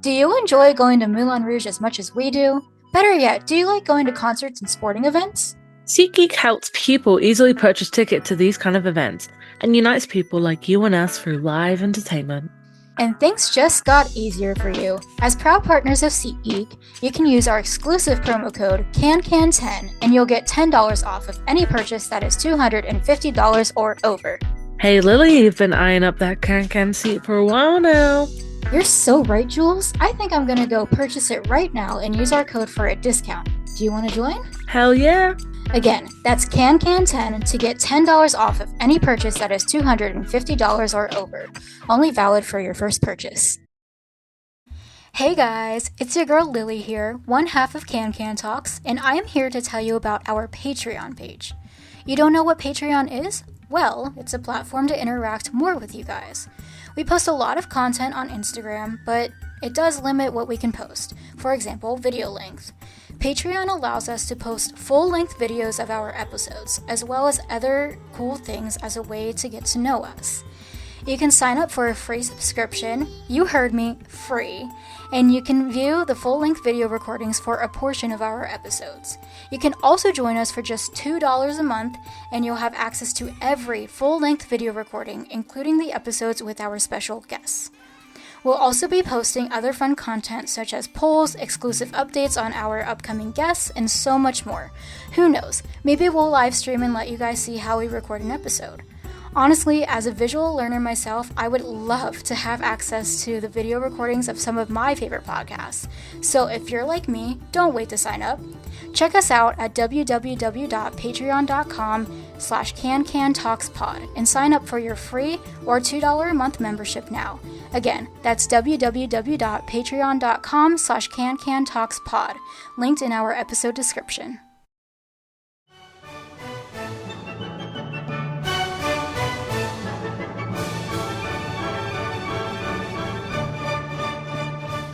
Do you enjoy going to Moulin Rouge as much as we do? Better yet, do you like going to concerts and sporting events? SeatGeek helps people easily purchase tickets to these kind of events and unites people like you and us through live entertainment. And things just got easier for you. As proud partners of SeatGeek, you can use our exclusive promo code CANCAN10 and you'll get $10 off of any purchase that is $250 or over. Hey Lily, you've been eyeing up that can seat for a while now. You're so right, Jules. I think I'm gonna go purchase it right now and use our code for a discount. Do you want to join? Hell yeah. Again, that's CANCAN10 to get $10 off of any purchase that is $250 or over. Only valid for your first purchase. Hey guys, it's your girl Lily here, one half of CanCan Talks, and I am here to tell you about our Patreon page. You don't know what Patreon is? Well, it's a platform to interact more with you guys. We post a lot of content on Instagram, but it does limit what we can post. For example, video length. Patreon allows us to post full-length videos of our episodes, as well as other cool things as a way to get to know us. You can sign up for a free subscription, you heard me, free, and you can view the full-length video recordings for a portion of our episodes. You can also join us for just $2 a month, and you'll have access to every full-length video recording, including the episodes with our special guests. We'll also be posting other fun content such as polls, exclusive updates on our upcoming guests, and so much more. Who knows? Maybe we'll live stream and let you guys see how we record an episode. Honestly, as a visual learner myself, I would love to have access to the video recordings of some of my favorite podcasts. So if you're like me, don't wait to sign up. Check us out at www.patreon.com/CanCanTalksPod and sign up for your free or $2 a month membership now. Again, that's www.patreon.com/CanCanTalksPod, linked in our episode description.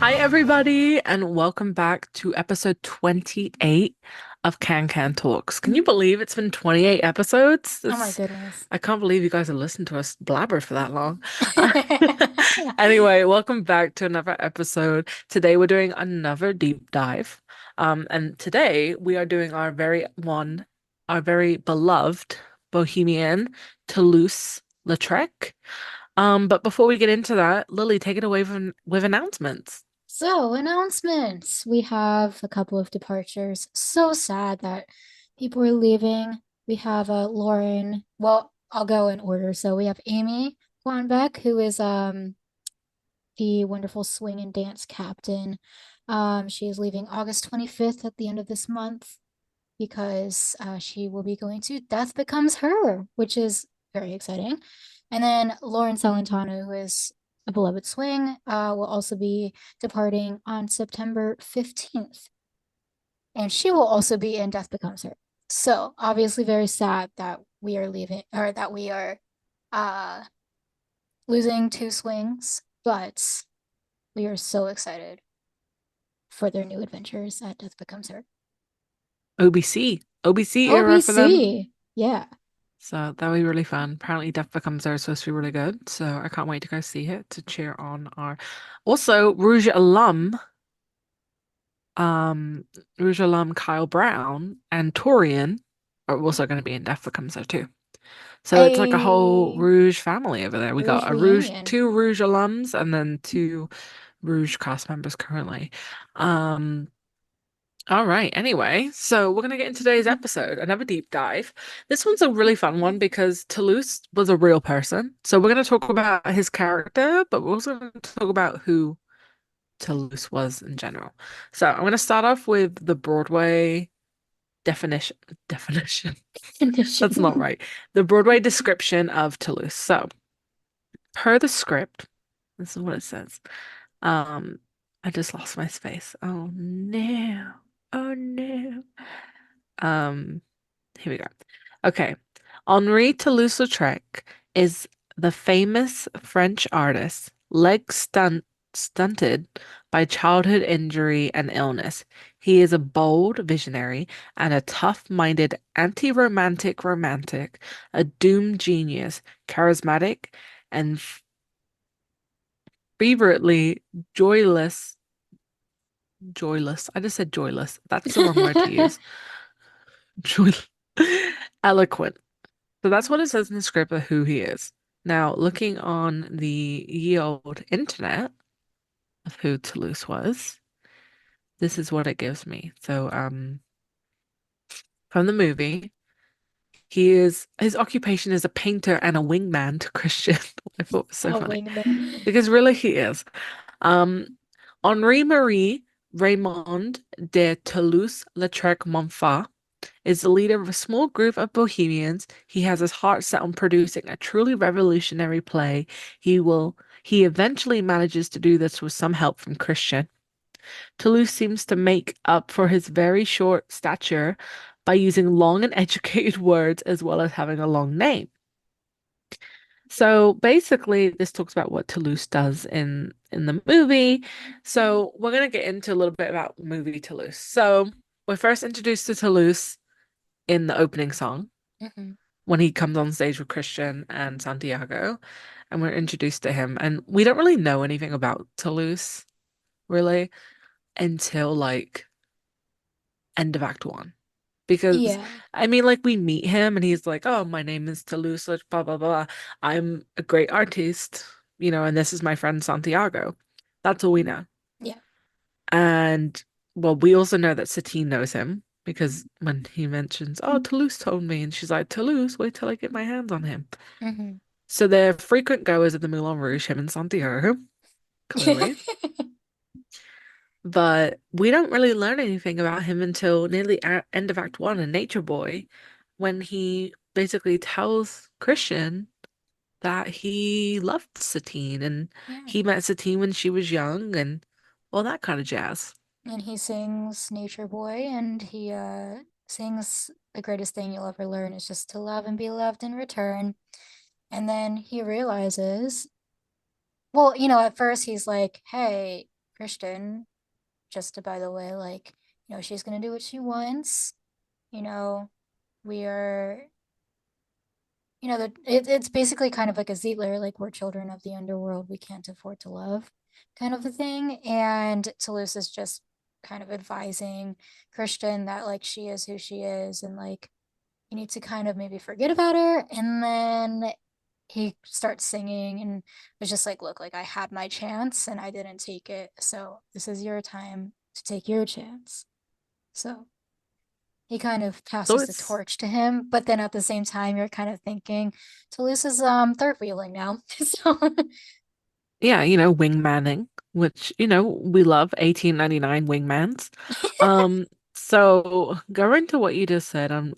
Hi everybody, and welcome back to episode 28 of Can Talks. Can you believe it's been 28 episodes? Oh my goodness. I can't believe you guys have listened to us blabber for that long. Anyway, welcome back to another episode. Today we're doing another deep dive. And today we are doing our very beloved Bohemian Toulouse-Lautrec. But before we get into that, Lily, take it away with announcements. So, announcements. We have a couple of departures. So sad that people are leaving. We have Lauren. Well, I'll go in order. So we have Amy Wanbeck, who is the wonderful swing and dance captain. She is leaving August 25th at the end of this month because she will be going to Death Becomes Her, which is very exciting. And then Lauren Salentano, who is a beloved swing, will also be departing on September 15th. And she will also be in Death Becomes Her. So obviously very sad that we are leaving, or that we are losing two swings, but we are so excited for their new adventures at Death Becomes Her. OBC era for them. OBC, yeah. So that'll be really fun. Apparently, Death Becomes Her is supposed to be really good. So I can't wait to go see it to cheer on our also Rouge alum Kyle Brown and Torian are also going to be in Death Becomes Her too. So it's like a whole Rouge family over there. We got a two Rouge alums and then two Rouge cast members currently. All right. Anyway, so we're going to get into today's episode, another deep dive. This one's a really fun one because Toulouse was a real person. So we're going to talk about his character, but we're also going to talk about who Toulouse was in general. So I'm going to start off with the Broadway definition. That's not right. The Broadway description of Toulouse. So per the script, this is what it says. I just lost my space. Oh no. Oh no. Here we go. Okay. Henri Toulouse-Lautrec is the famous French artist, stunted by childhood injury and illness. He is a bold visionary and a tough-minded anti-romantic romantic, a doomed genius, charismatic and fervently joyless joyless. I just said joyless. That's the wrong word to use. Joy eloquent. So that's what it says in the script of who he is. Now, looking on the ye old internet of who Toulouse was, this is what it gives me. So, from the movie, his occupation is a painter and a wingman to Christian. I thought was so A funny wingman. because really he is. Um, Henri Marie Raymond de Toulouse-Lautrec Montfort is the leader of a small group of bohemians. He has his heart set on producing a truly revolutionary play. He eventually manages to do this with some help from Christian. Toulouse seems to make up for his very short stature by using long and educated words as well as having a long name. So basically, this talks about what Toulouse does in the movie. So we're gonna get into a little bit about movie Toulouse. So we're first introduced to Toulouse in the opening song Hmm. when he comes on stage with Christian and Santiago, and we're introduced to him. And we don't really know anything about Toulouse really until like end of Act One. Because Yeah. I mean, like we meet him and he's like, "Oh, my name is Toulouse, like, blah blah blah. I'm a great artist, and this is my friend Santiago." That's all we know. Yeah. And well, we also know that Satine knows him because when he mentions, "Oh, Toulouse told me," and she's like, "Toulouse, wait till I get my hands on him." Hmm. So they're frequent goers at the Moulin Rouge, him and Santiago, clearly. But we don't really learn anything about him until nearly end of Act One in Nature Boy, when he basically tells Christian that he loved Satine and Yeah. he met Satine when she was young and all that kind of jazz. And he sings Nature Boy, and he sings the greatest thing you'll ever learn is just to love and be loved in return. And then he realizes, well, at first he's like, hey, Christian, just to, by the way, like, she's gonna do what she wants. You know, we are, it's basically kind of like a Zietler, like, we're children of the underworld, we can't afford to love, kind of a thing. And Toulouse is just kind of advising Christian that, like, she is who she is, and, like, you need to kind of maybe forget about her. And then he starts singing and was just like, look, like, I had my chance and I didn't take it. So this is your time to take your chance. So he kind of So passes the it's torch to him, but then at the same time, you're kind of thinking Toulouse is third wheeling now. So yeah, wingmanning, which, we love 1899 wingmans. So going to what you just said, I'm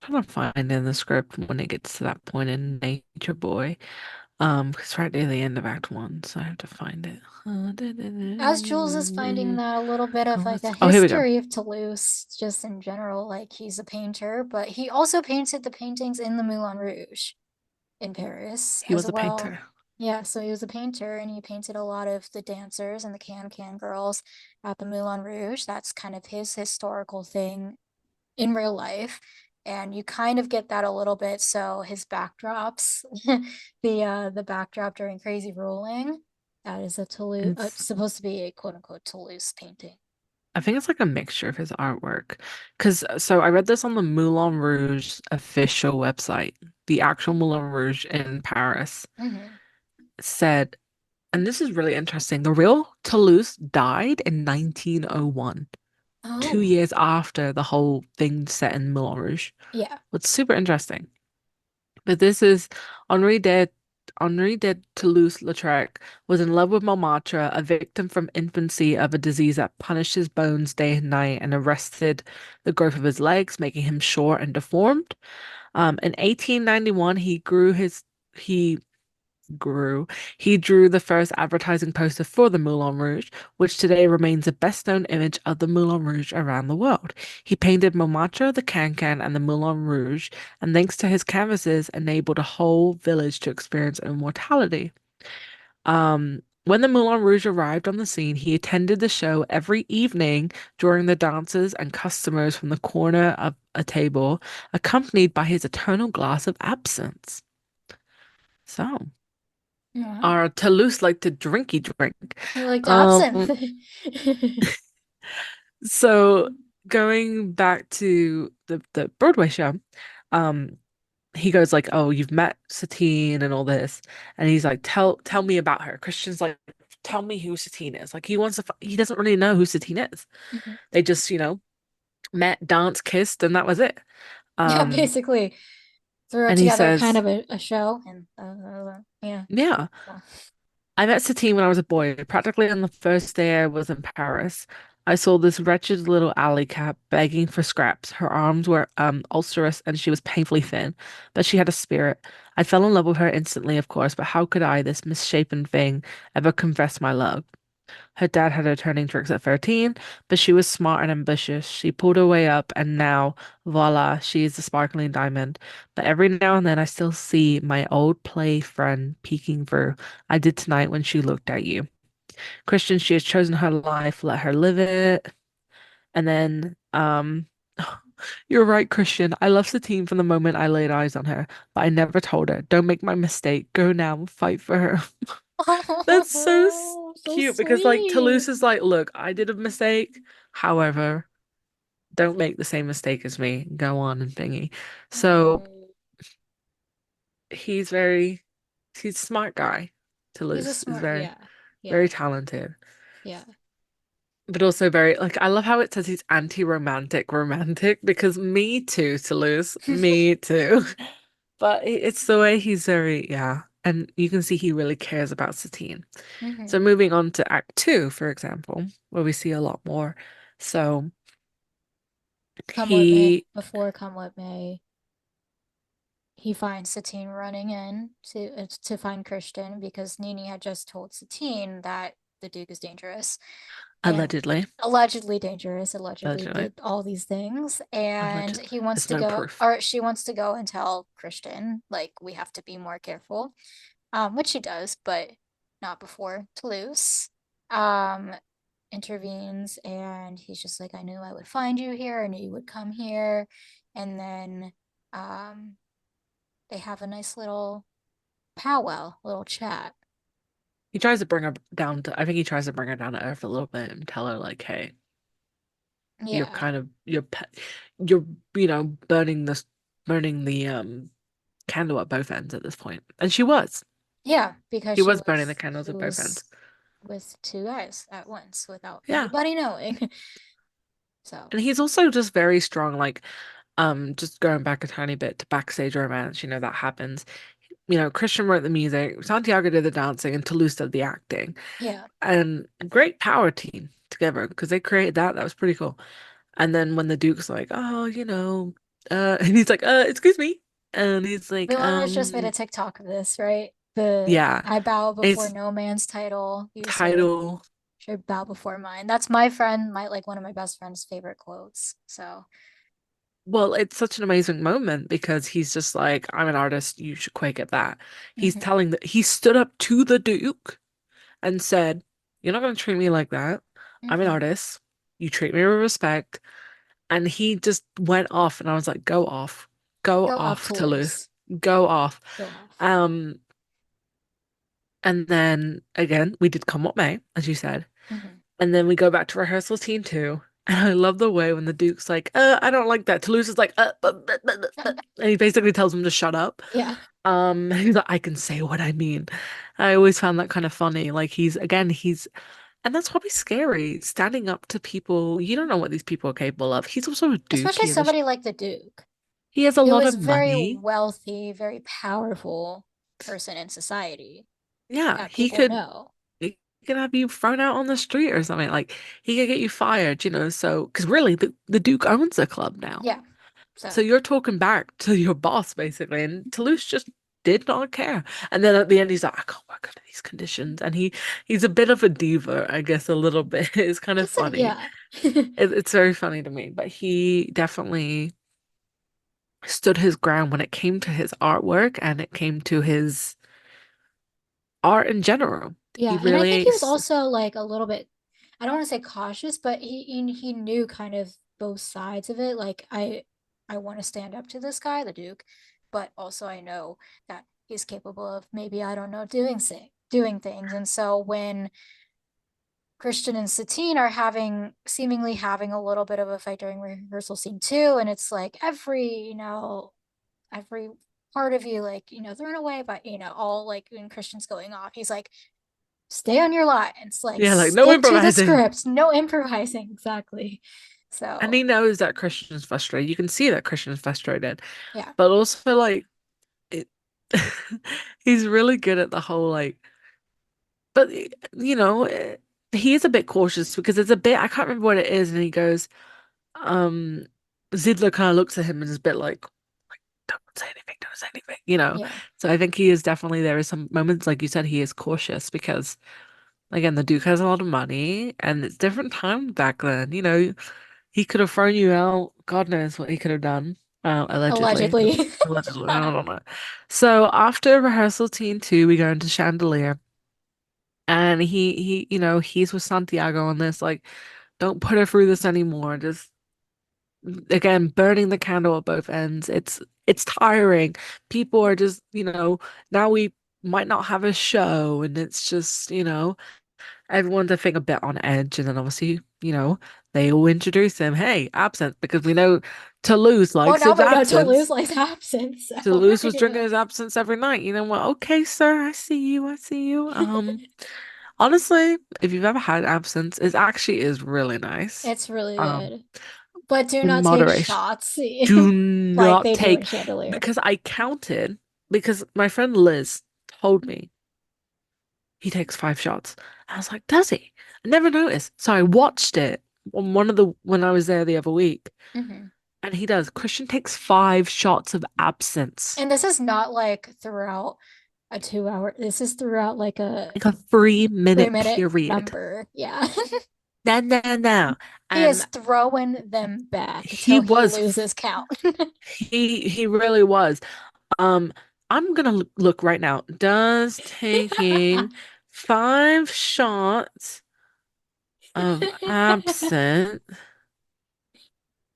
trying to find in the script when it gets to that point in Nature Boy. It's right near the end of Act One, so I have to find it. as Jules is finding that, a little bit of like a Oh, here we go. history of Toulouse, just in general, like, he's a painter, but he also painted the paintings in the Moulin Rouge in Paris He as was a well. painter. Yeah, so he was a painter and he painted a lot of the dancers and the can-can girls at the Moulin Rouge. That's kind of his historical thing in real life. And you kind of get that a little bit. So his backdrops, the backdrop during Crazy Ruling, that is a Toulouse, It's supposed to be a quote unquote Toulouse painting. I think it's like a mixture of his artwork. Because so I read this on the Moulin Rouge official website. The actual Moulin Rouge in Paris Hmm. said, and this is really interesting, the real Toulouse died in 1901, two Oh, years after the whole thing set in Moulin Rouge. yeah. What's super interesting. But this is Henri de Henri de Toulouse-Lautrec was in love with Montmartre, a victim from infancy of a disease that punished his bones day and night and arrested the growth of his legs, making him short and deformed. In 1891, he grew. He drew the first advertising poster for the Moulin Rouge, which today remains the best-known image of the Moulin Rouge around the world. He painted Montmartre, the Cancan, and the Moulin Rouge, and thanks to his canvases, enabled a whole village to experience immortality. When the Moulin Rouge arrived on the scene, he attended the show every evening during the dances and customers from the corner of a table, accompanied by his eternal glass of absinthe. So, Wow. our Toulouse like to drinky drink. He liked absinthe. Um, So going back to the Broadway show, um, he goes like, "Oh, you've met Satine and all this," and he's like, "Tell me about her." Christian's like, "Tell me who Satine is." Like he doesn't really know who Satine is. Mhm. They just, met, danced, kissed, and that was it. Yeah, Um, basically threw and he together kind says, of a show and yeah. "Yeah, So. I met Satine when I was a boy. Practically on the first day I was in Paris. I saw this wretched little alley cat begging for scraps. Her arms were ulcerous and she was painfully thin, but she had a spirit. I fell in love with her instantly, of course, but how could I, this misshapen thing, ever confess my love? Her dad had her turning tricks at 13, but she was smart and ambitious. She pulled her way up, and now, voila, she is a sparkling diamond. But every now and then I still see my old play friend peeking through. I did tonight when she looked at you. Christian, she has chosen her life, let her live it. And then, you're right, Christian. I love Satine from the moment I laid eyes on her, but I never told her. Don't make my mistake. Go now, fight for her. That's so Oh, so cute because like sweet. Toulouse is like, look, I did a mistake. However, don't make the same mistake as me. Go on and thingy. So Oh, he's he's a smart guy. he's a Toulouse is smart, yeah, very yeah, talented. yeah. But also very like I love how it says he's anti-romantic romantic because me too, Toulouse. Me too. But it's the way he's very, yeah. And you can see he really cares about Satine. So Hmm. moving on to Act Two, for example, where we see a lot more. So Come what may, he before come what may, he finds Satine running in to find Christian because Nini had just told Satine that the Duke is dangerous and allegedly, allegedly dangerous, allegedly allegedly, did all these things, and allegedly, he wants there's to no go, proof. or she wants to go and tell Christian, like, we have to be more careful, which she does, but not before Toulouse um intervenes, and he's just like, I knew I would find you here, I knew you would come here, and then um they have a nice little powwow, little chat. He tries to bring her down to, I think he tries to bring her down to earth a little bit and tell her like, hey, you're Yeah, kind of you're burning burning the candle at both ends at this point. And she was. yeah, because She was burning the candles she at both ends. was with two guys at once without Yeah. anybody knowing. So And he's also just very strong, like, just going back a tiny bit to backstage romance, that happens. Christian wrote the music, Santiago did the dancing, and Toulouse did the acting. yeah, And great power team together because they created that. That was pretty cool. And then when the Duke's like, oh, and he's like, excuse me. And he's like, Moulin Rouge just made a TikTok of this, right? The yeah, I bow before it's no man's title. You title. should bow before mine. That's my friend, my like one of my best friend's favorite quotes. So, Well, it's such an amazing moment because he's just like, I'm an artist. You should quake at that. He's mhm, telling that he stood up to the Duke and said, you're not going to treat me like that. I'm an mhm. artist. You treat me with respect. And he just went off, and I was like, go Go off off, Toulouse, Toulouse. go off. Go off. Um, and then again, we did Come What May, as you said. Mhm. And then we go back to rehearsal scene two. And I love the way when the Duke's like, I don't like that. Toulouse is like, and he basically tells him to shut up. Yeah. He's like, I can say what I mean. I always found that kind of funny. Like and that's probably scary, standing up to people. You don't know what these people are capable of. He's also a Duke. Especially somebody like the Duke, He has a who lot is of very money. wealthy, very powerful person in society Yeah, that people know. he could have you thrown out on the street or something. Like he could get you fired, so because really the Duke owns the club now. Yeah. So So, you're talking back to your boss basically, and Toulouse just did not care. And then at the end he's like, I can't work under these conditions. And he's a bit of a diva, I guess a little bit. It's kind of it's a, funny. yeah. It's very funny to me, but he definitely stood his ground when it came to his artwork and it came to his art in general. He Yeah, and I think really he was also like a little bit, I don't want to say cautious, but he knew kind of both sides of it. Like I want to stand up to this guy, the Duke, but also I know that he's capable of maybe I don't know doing things. And so when Christian and Satine are having seemingly having a little bit of a fight during rehearsal scene two, and it's like every part of you like thrown away, but all like when Christian's going off, he's like, stay on your lines, like Yeah, like no stick to the improvising. script, no improvising. Exactly. And So he knows that Christian's frustrated. You can see that Christian's frustrated. yeah, But also like it he's really good at the whole like but you know, he is a bit cautious because there's a bit I can't remember what it is and he goes um Zidler kind of looks at him and is a bit like don't say anything, don't say anything, you know. yeah, So I think he is definitely there is some moments like you said he is cautious because again the Duke has a lot of money and it's different time back then, you know. He could have thrown you out. God knows what he could have done. Allegedly. allegedly. Allegedly. I don't know. So after rehearsal scene two, we go into Chandelier. And he's with Santiago on this, like, don't put her through this anymore. Just again, burning the candle at both ends. It's tiring. People are just, now we might not have a show, and it's just, everyone's I think a bit on edge, and then obviously, they all introduce him, hey, absinthe, because we know Toulouse Well, likes now his we know Toulouse absinthe. likes absinthe, so Toulouse was yeah. drinking his absinthe every night. You know what? Okay, sir, I see you, I see you. Honestly, if you've ever had absinthe, it actually is really nice. It's really Um, good. But do in not take moderation. shots Do like not they do in take, Chandelier. because I counted, because my friend Liz told me he takes 5 shots. I was like, does he? I never noticed. So I watched it on when I was there the other week, Hmm. and he does. Christian takes 5 shots of absinthe. And this is not like throughout a 2 hour. This is throughout like a Like a 3 3 minute minute period. number. Yeah. No, no, no. He is And throwing them back he until he was, loses count. he really was. Um, I'm gonna look right now. Does taking 5 shots of absinthe?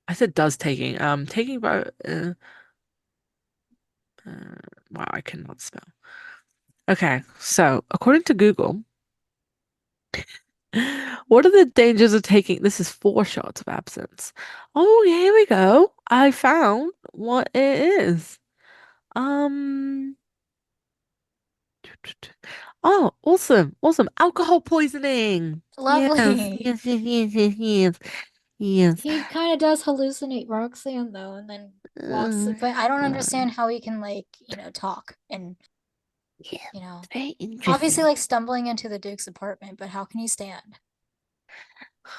I said does taking. Taking about. Uh, wow, I cannot spell. Okay, so according to Google, what are the dangers of taking? This is 4 shots of absinthe. Oh, here we go. I found what it is. Um. Oh, awesome, awesome. Alcohol poisoning. Yes, Lovely. yes, yes, yes, yes, yes, yes. He kind of does hallucinate Roxanne though, and then walks. But I don't Fun. understand how he can like talk and Yeah, you know very obviously interesting. like stumbling into the Duke's apartment. But how can he stand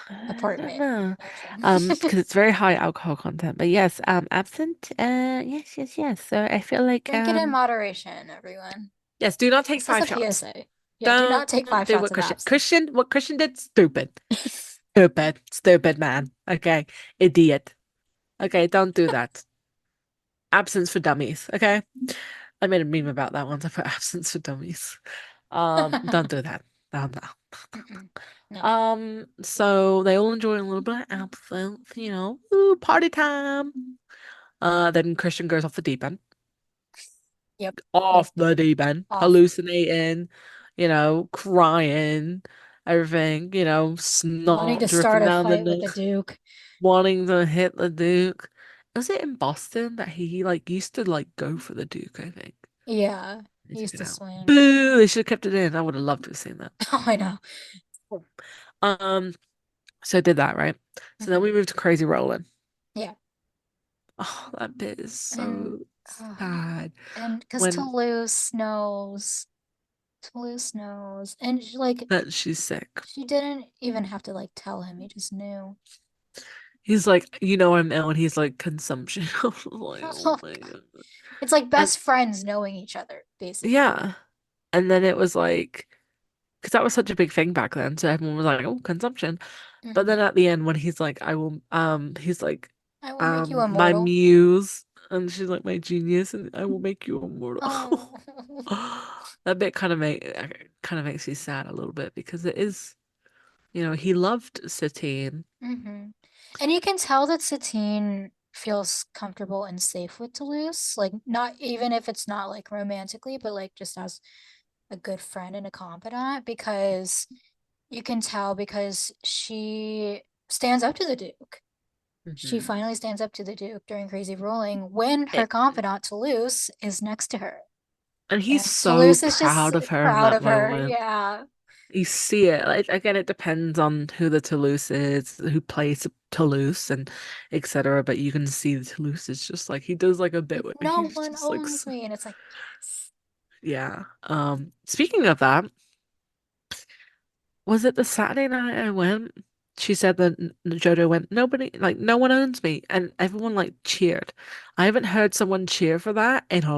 I don't apartment? know. Actually, Because it's very high alcohol content. But yes, absinthe. Yes, yes, yes. So I feel like drink it in moderation, everyone. yes. Do not take This is five a shots. PSA. Yeah, do Don't not take five do shots what of Christian. absinthe. What Christian did. Stupid. Stupid. Stupid man. Okay, idiot. Okay, don't do that. Absence for dummies. Okay. I made a meme about that once. I put absence for dummies. Don't do that. No, no. Mm-mm. No. So they all enjoy a little bit of absinthe, ooh, party time. Then Christian goes off the deep end. Yep. Yep. Off the deep end, Off. hallucinating, crying, everything, Wanting snot to start dripping a down the fight with the neck, Duke. wanting to hit the Duke. Was it in Boston that he like used to like go for the Duke, I think. Yeah. They He took used it to out. swing. Boo! They should have kept it in. I would have loved to have seen that. Oh, I know. Um, so I did that, right? So then Hmm. we moved to Crazy Rolling. Yeah. Oh, that bit is And so uh, sad. and because When Toulouse knows, and like that she's sick. she didn't even have to like tell him. He just knew. He's like, I'm ill, and he's like, consumption. I was like, oh Oh my God. God. It's like And best friends knowing each other, basically. yeah. And then it was like, because that was such a big thing back then. So everyone was like, oh, consumption. But Hmm. then at the end, when he's like, he's like, I will make you my immortal. muse, and she's like, my genius, and I will make you immortal. Oh. That bit kind of makes me sad a little bit because it is, he loved Satine. Hmm. And you can tell that Satine feels comfortable and safe with Toulouse. Like, not even if it's not like romantically, but like just as a good friend and a confidant, because You can tell because she stands up to the Duke. She Hmm. finally stands up to the Duke during Crazy Rolling when her It, confidant Toulouse is next to her. and he's And so Toulouse is just proud of her in proud that of her. moment. Yeah. You see it. Like again, it depends on who the Toulouse is, who plays Toulouse, and etc. But you can see the Toulouse is just like he does like a bit Like, where no he's one just like, owns me. And it's like, yes. yeah. Speaking of that, was it the Saturday night I went? She said that Jodo went, nobody, like, no one owns me. And everyone, like, cheered. I haven't heard someone cheer for that in a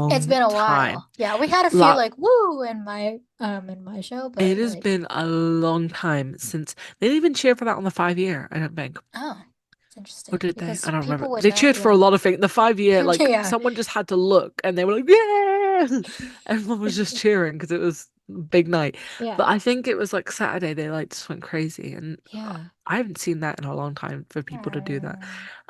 It's long been a time. while. Yeah, we had a few Like, like woo in my show, it but has like been a long time since they didn't even cheer for that on the 5 year, I don't think. oh, it's Or interesting did they? because I don't remember. people would They know. cheered for a Yeah. lot of things. The 5 year, like, Yeah. someone just had to look and they were like, yeah! Everyone was just cheering because it was a big night. But Yeah. I think it was like Saturday, they like just went crazy. And Yeah. I haven't seen that in a long time for people to do that.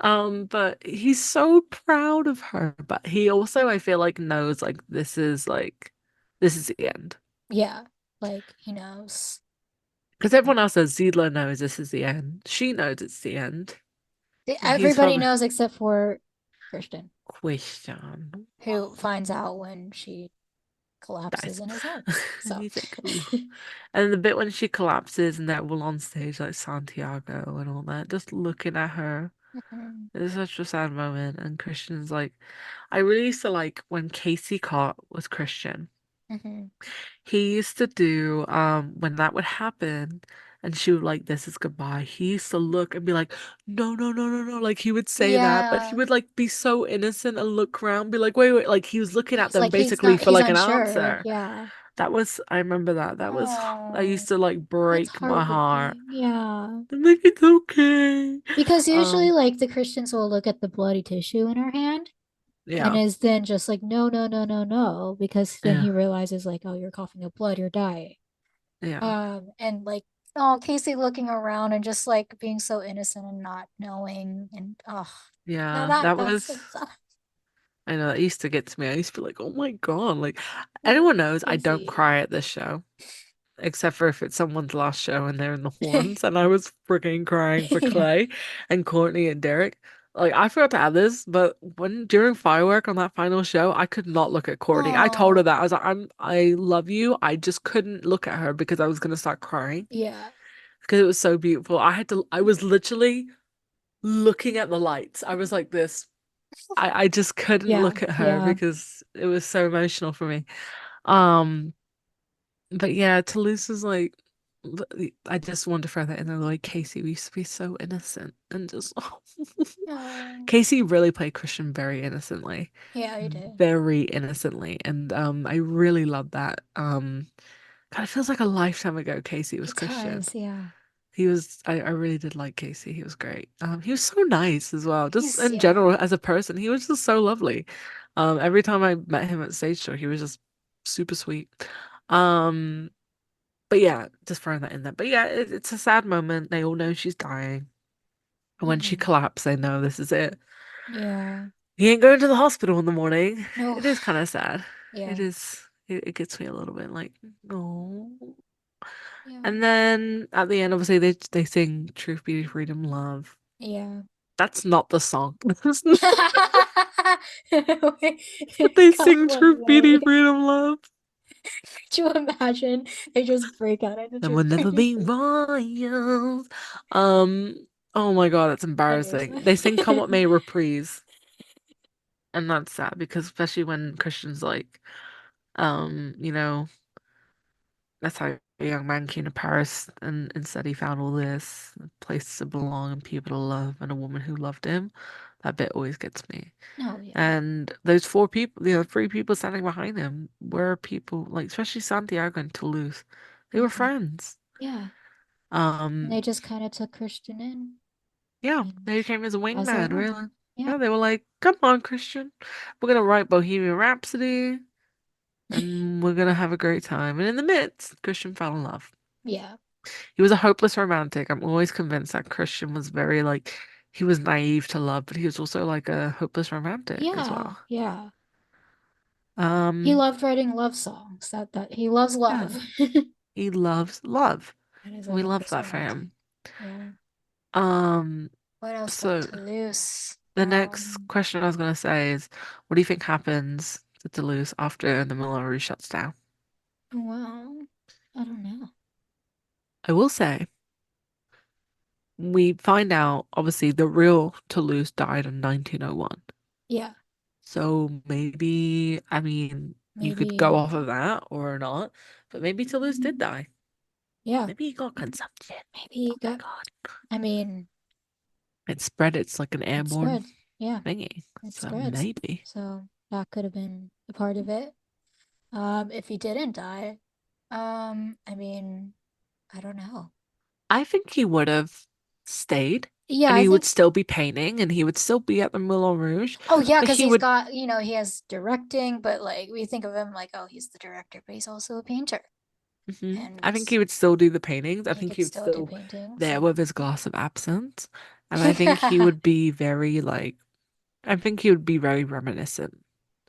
Oh. But he's so proud of her. But he also, I feel like, knows this is the end. Yeah. Like he knows. Because everyone else says Ziedler knows this is the end. She knows it's the end. And he's Everybody probably knows except for Christian, question. who finds out when she collapses Dies. in his arms. And So he's like, ooh. And the bit when she collapses and they're all on stage like Santiago and all that, just looking at her. mhm, It's such a sad moment. And Christian's like, I really used to like when Casey Cott was Christian. mhm. He used to do when that would happen and she would like this is goodbye. He used to look and be like, no, no, no, no, no. Like he would say that, but he Yeah. would like be so innocent and look around, be like, wait, wait, like he was looking at He's them like basically for he's like an unsure. answer. Yeah. That was, I remember that. That Oh, used to like that's break my heart. heartbreaking. Yeah. I'm like, it's okay. Because usually, Um, like, the Christians will look at the bloody tissue in her hand and yeah, is then just like, no, no, no, no, no, because then yeah, he realizes, like, oh, you're coughing up blood, you're dying. yeah, And like, oh, Casey looking around and just like being so innocent and not knowing, and oh, yeah. That that's so was, sad. I know that used to get to me. I used to be like, oh my God. Like, anyone knows I don't Casey. cry at this show, except for if it's someone's last show and they're in the horns. And I was freaking crying for Yeah. Clay and Courtney and Derek. Like, I forgot to add this, but when during firework on that final show, I could not look at Courtney. I told her Oh, that. I was like, I love you. I just couldn't look at her because I was gonna start crying yeah. because it was so beautiful. I was literally looking at the lights. I was like this. I just couldn't Yeah. look at her Yeah. because it was so emotional for me. Um, but yeah, Toulouse is like, I just want to throw that in there. Like Casey, we used to be so innocent and just, Oh, Casey really played Christian very innocently, yeah, you did. very innocently, and I really love that. God, it feels like a lifetime ago. Casey was It Christian. does. Yeah. He was, I really did like Casey. He was great. He was so nice as well. Just He's in yeah. general, as a person, he was just so lovely. Every time I met him at stage show, he was just super sweet. Um, but yeah, just throwing that in there. But yeah, it's a sad moment. They all know she's dying. And when she Hmm. collapsed, they know this is it. Yeah. He ain't going to the hospital in the morning. No. It is kind of sad. It Yeah. is. It gets me a little bit like, oh. Yeah. And then at the end, obviously, they sing "Truth, Beauty, Freedom, Love." Yeah. That's not the song. But Wait, they come sing on, "Truth, Beauty, wait. Freedom, Love." Could you imagine? They just break out into And we'll just never pretty be free. royals. Oh my God, it's Anyways. embarrassing. They sing "Come What May" reprise, and that's sad because especially when Christians like, you know, that's how a young man came to Paris, and instead he found all this a place to belong and people to love and a woman who loved him. That bit always gets me. Oh yeah. And those four people, three people standing behind him were people like, especially Santiago and Toulouse. They were Hmm. friends. Yeah. And Um, they just kind of took Christian in yeah, and they came as a as their wingman, own. really. Yeah. Yeah, they were like, "Come on, Christian, we're gonna write Bohemian Rhapsody, and we're gonna have a great time." And in the midst, Christian fell in love. Yeah. He was a hopeless romantic. I'm always convinced that Christian was very like, he was naive to love, but he was also like a hopeless romantic as Yeah. well. Yeah. He Um, loved writing love songs. That he loves yeah, love. he loves love. We that love is that for him. romantic. Yeah. Um, What else about so Toulouse? the next question I was gonna say is, what do you think happens to Toulouse after the Moulin Rouge shuts down? Well, I don't know. I will say, we find out obviously the real Toulouse died in 1901. Yeah, So maybe, I mean, you could go maybe. off of that or not, but maybe Toulouse did die. Yeah, Maybe he got consumption. maybe you Oh my got. God. I mean, It spread, it's like an it airborne spread. Yeah, thingy. it So spreads. maybe. So that could have been a part of it. If he didn't die, I mean, I don't know. I think he would have stayed Yeah, and I he would think. still be painting and he would still be at the Moulin Rouge, Oh yeah, but because he he's would, got, he has directing, but like we think of him like, oh, he's the director, but he's also a painter, I and think he would still do the paintings. I he think could he would still do still paintings. there And with his glass of absinthe. And I think he would be very like, I think he would be very reminiscent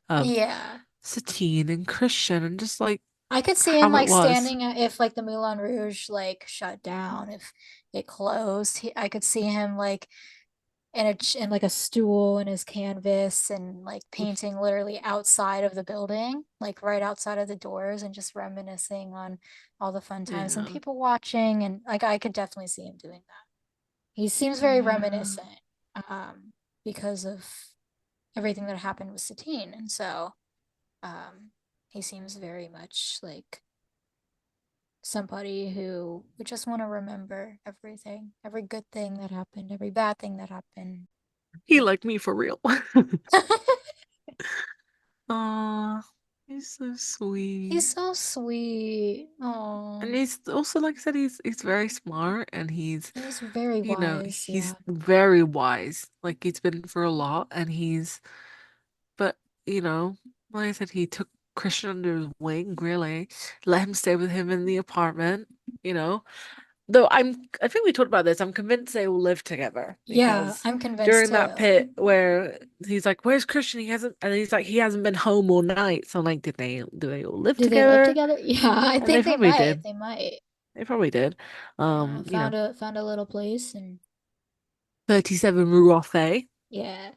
of yeah, Satine and Christian and just like I could see him how it like was. standing if like the Moulin Rouge like shut down, if it closed. I could see him like in like a stool in his canvas and like painting literally outside of the building, like right outside of the doors, and just reminiscing on all the fun times and Yeah. people watching. And like I could definitely see him doing that. He seems very Yeah. reminiscent, because of everything that happened with Satine, and so um, he seems very much like somebody who would just want to remember everything, every good thing that happened, every bad thing that happened. He liked me for real. Aw, he's so He's sweet. so sweet. And Oh, he's also, like I said, he's very smart and he's very wise. he's Yeah. very wise. Like he's been through a lot and but you know, like I said, he took Christian under his wing, really, let him stay with him in the apartment, you know. Though I think we talked about this. I'm convinced they will live together Yeah, because I'm convinced during that too. pit where he's like, "Where's Christian?" He hasn't, and he's like, he hasn't been home all night. So I'm like, do they all live Do they live together? together? Yeah, I And they think they probably might. did. They might. They probably did. Yeah, You know, found a little place and 37 Rue Roffet. yeah.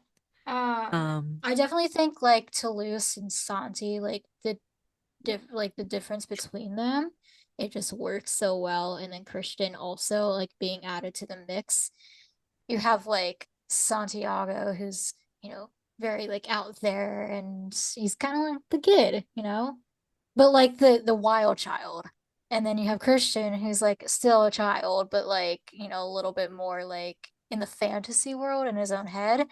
Um, Um, I definitely think like Toulouse and Santi, like the difference between them, it just works so well. And then Christian also like being added to the mix. You have like Santiago, who's, very like out there, and he's kind of like the kid, but like the wild child. And then you have Christian, who's like still a child, but like, a little bit more like in the fantasy world in his own head.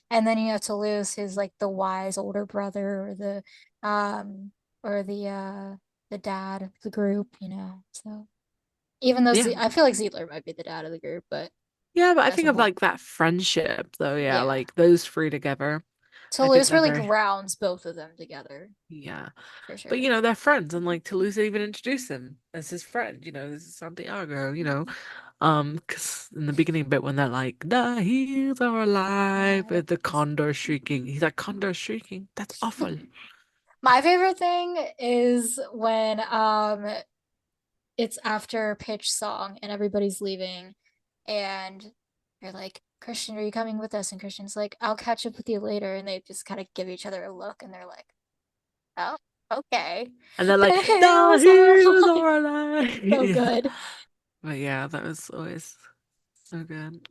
And then you have Toulouse, who's like the wise older brother, um or the dad of the group. So even though yeah. I feel like Zietler might be the dad of the group, but Yeah, but I as think a of whole, like that friendship though, yeah, yeah. like those three together. I think Toulouse they're really very, grounds both of them together yeah. for But sure. you know, they're friends and like Toulouse even introduced him as his friend, this is Santiago, because in the beginning bit when they're like, the heels are alive Alive. with the condor shrieking. He's like, condor shrieking? That's awful. My favorite thing is when it's after pitch song and everybody's leaving, and they're like, Christian, are you coming with us? And Christian's like, I'll catch up with you later. And they just kind of give each other a look, and they're like, oh, okay. And they're like, the Hills are heels alive. are alive. So Yeah. good. But yeah, that was always so good.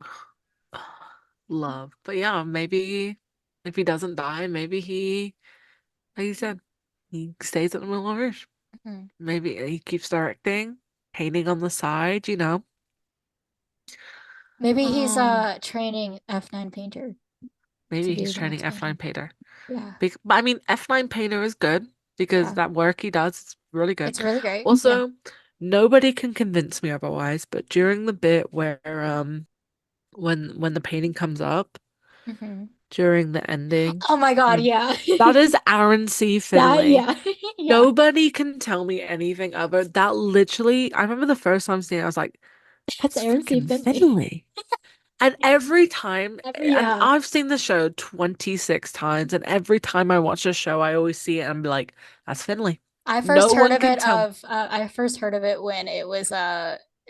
Love. But yeah, maybe if he doesn't die, maybe like you said, he stays at the Moulin Rouge. Mhm. Maybe he keeps directing, painting on the side. Maybe he's Oh, training F9 painter to maybe be he's the training next F9 painter. painter. Yeah. But I mean, F9 painter is good because Yeah. that work he does is really good. It's really great. Yeah. Also, nobody can convince me otherwise, but during the bit where when the painting comes up Hmm. during the ending, Oh my God, when yeah. that is Aaron C. That, Finley. yeah. Yeah. Nobody can tell me anything other. That literally, I remember the first time seeing it, I was like, That's that's Aaron C. freaking Finley. Finley. And every time, and Yeah. I've seen the show 26 times, and every time I watch the show, I always see it and be like, that's Finley. I No first heard one of can it tell. of I first heard of it when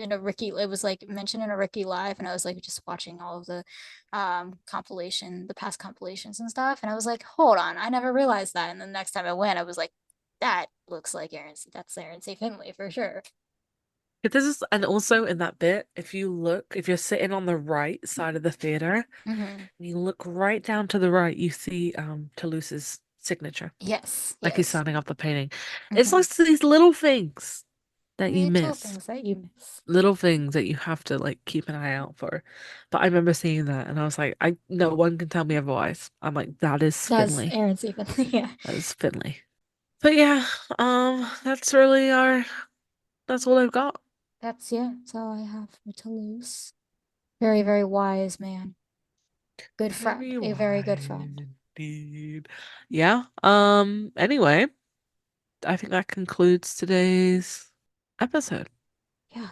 in a Ricky. It was like mentioned in a Ricky live, and I was like just watching all of the the past compilations and stuff, and I was like, hold on, I never realized that. And the next time I went, I was like, that looks like That's Aaron C. Finley for sure. If this is, and also in that bit, if you look, if you're sitting on the right side of the theater Hmm. and you look right down to the right, you see Toulouse's signature, Yes, like he's yes. signing off the painting. It's Hmm. like these little things that you Little miss, things that you miss. little things that you have to like keep an eye out for. But I remember seeing that and I was like, I no one can tell me otherwise. I'm like, that is That's Finley. Aaron C. Finley. Yeah. That is Finley. But yeah, that's really that's all I've got. That's all I have for Toulouse. Very, very wise man. Good friend. Very A very good wise friend. indeed. Yeah. Anyway, I think that concludes today's episode. Yeah.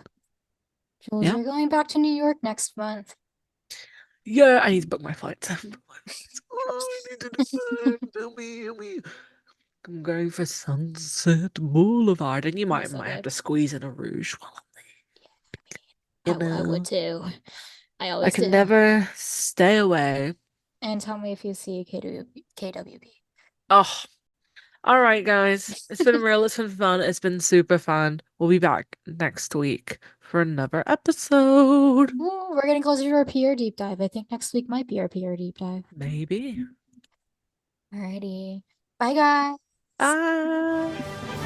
Jules, Yeah. you're going back to New York next month. Yeah, I need to book my flights. Book my flights. Oh, I need to do that. Help me, help me. I'm going for Sunset Boulevard, and you Oh, might so might have good. to squeeze in a rouge while I'm I there. mean, I would too. I I always can do. never stay away. And tell me if you see KWB. Oh, all right, guys. It's been real. It's been fun. It's been super fun. We'll be back next week for another episode. Ooh, we're getting closer to our PR deep dive. I think next week might be our PR deep dive. Maybe. Alrighty. Bye, guys. Bye.